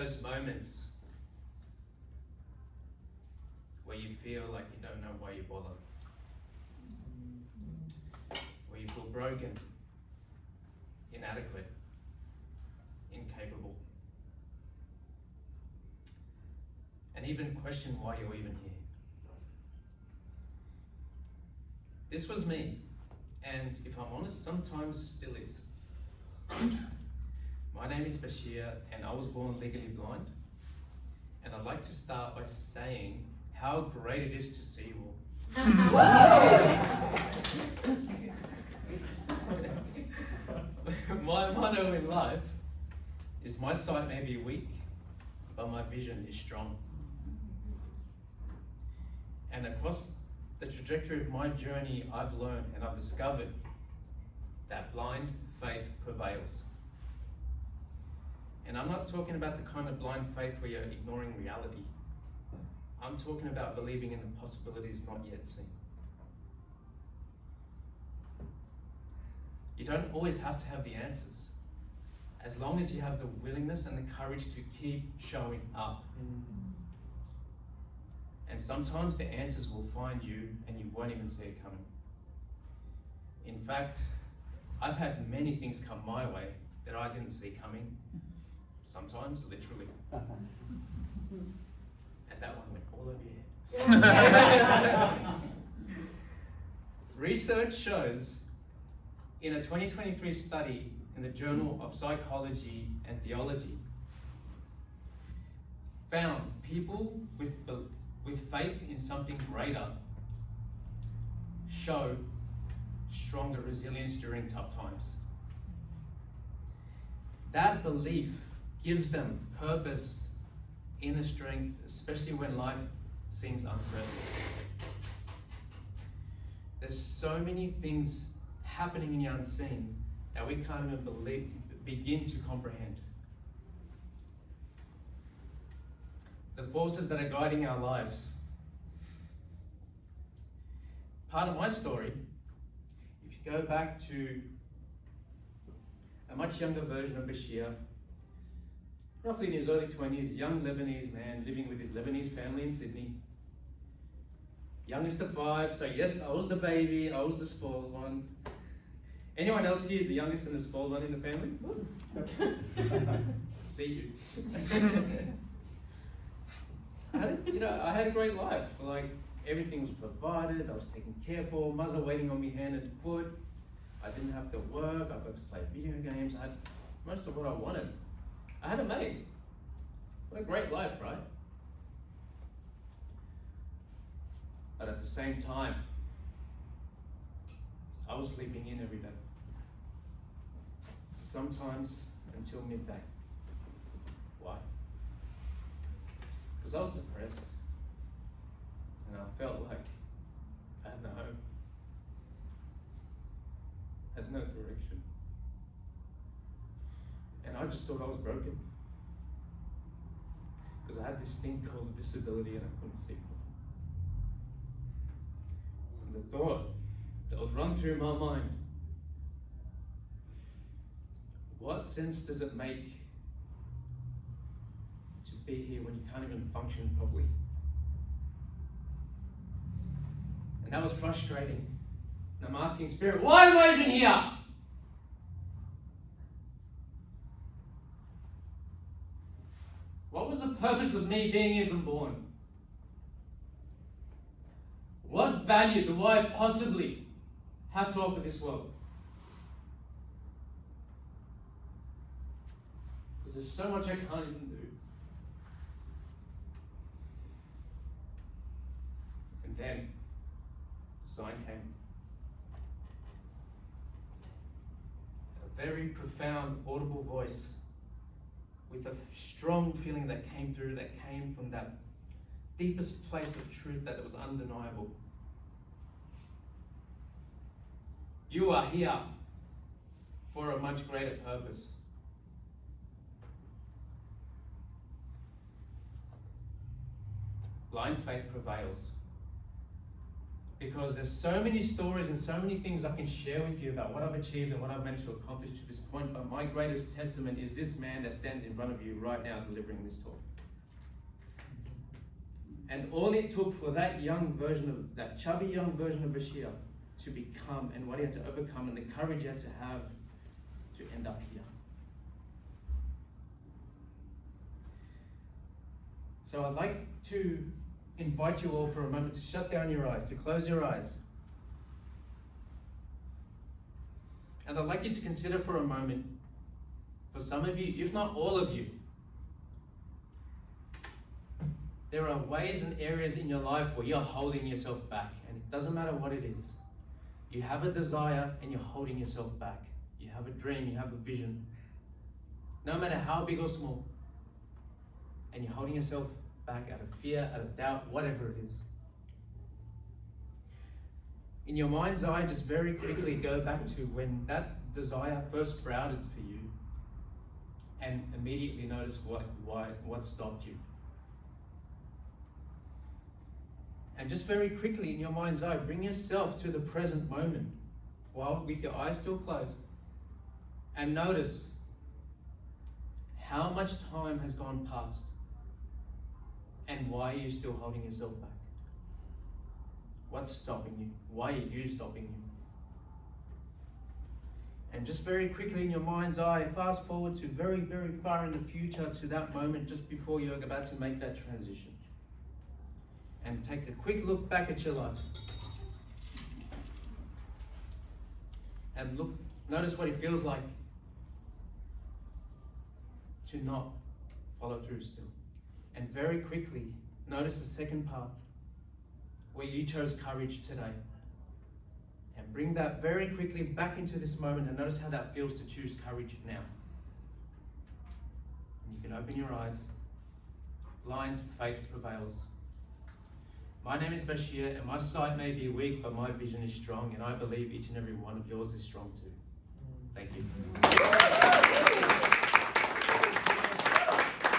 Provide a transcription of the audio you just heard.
those moments where you feel like you don't know why you bother, where you feel broken, inadequate, incapable, and even question why you're even here. This was me, and if I'm honest, sometimes still is. My name is Bashir, and I was born legally blind. And I'd like to start by saying how great it is to see you all. My motto in life is my sight may be weak, but my vision is strong. And across the trajectory of my journey, I've learned and I've discovered that blind faith prevails. And I'm not talking about the kind of blind faith where you're ignoring reality. I'm talking about believing in the possibilities not yet seen. You don't always have to have the answers, as long as you have the willingness and the courage to keep showing up. And sometimes the answers will find you and you won't even see it coming. In fact, I've had many things come my way that I didn't see coming, sometimes literally. And that one went all over your head. Research shows in a 2023 study in the Journal of Psychology and Theology, found people with faith in something greater show stronger resilience during tough times. That belief gives them purpose, inner strength, especially when life seems uncertain. There's so many things happening in the unseen that we can't even begin to comprehend. The forces that are guiding our lives. Part of my story, if you go back to a much younger version of Bashir, roughly in his early 20s, young Lebanese man living with his Lebanese family in Sydney. Youngest of 5, so yes, I was the baby, I was the spoiled one. Anyone else here the youngest and the spoiled one in the family? See you. I had a great life. Like, everything was provided, I was taken care for, mother waiting on me hand and foot. I didn't have to work, I got to play video games, I had most of what I wanted. I had a maid. What a great life, right? But at the same time, I was sleeping in every day. Sometimes until midday. Why? Because I was depressed. And I felt like I had no home. Had no direction. And I just thought I was broken. Because I had this thing called a disability and I couldn't see it. And the thought that would run through my mind, what sense does it make to be here when you can't even function properly? And that was frustrating. And I'm asking Spirit, why am I even here? What was the purpose of me being even born? What value do I possibly have to offer this world? Because there's so much I can't even do. And then the sign came. A very profound, audible voice with a strong feeling that came through, that came from that deepest place of truth that was undeniable. You are here for a much greater purpose. Blind faith prevails. because there's so many stories and so many things I can share with you about what I've achieved and what I've managed to accomplish to this point, but my greatest testament is this man that stands in front of you right now delivering this talk. And all it took for that chubby young version of Bashir to become, and what he had to overcome, and the courage he had to have to end up here. So I'd like to invite you all for a moment to shut down your eyes, to close your eyes. And I'd like you to consider for a moment, for some of you, if not all of you, there are ways and areas in your life where you're holding yourself back, and it doesn't matter what it is. You have a desire and you're holding yourself back. You have a dream, you have a vision, no matter how big or small, and you're holding yourself back out of fear, out of doubt, whatever it is. In your mind's eye, just very quickly go back to when that desire first sprouted for you, and immediately notice what stopped you. And just very quickly in your mind's eye, bring yourself to the present moment while with your eyes still closed, and notice how much time has gone past and why are you still holding yourself back. What's stopping you? Why are you stopping you? And just very quickly in your mind's eye, fast forward to very, very far in the future to that moment just before you're about to make that transition. And take a quick look back at your life. And notice what it feels like to not follow through still. And very quickly, notice the second path where you chose courage today. And bring that very quickly back into this moment and notice how that feels to choose courage now. And you can open your eyes. Blind faith prevails. My name is Bashir, and my sight may be weak, but my vision is strong, and I believe each and every one of yours is strong too. Thank you.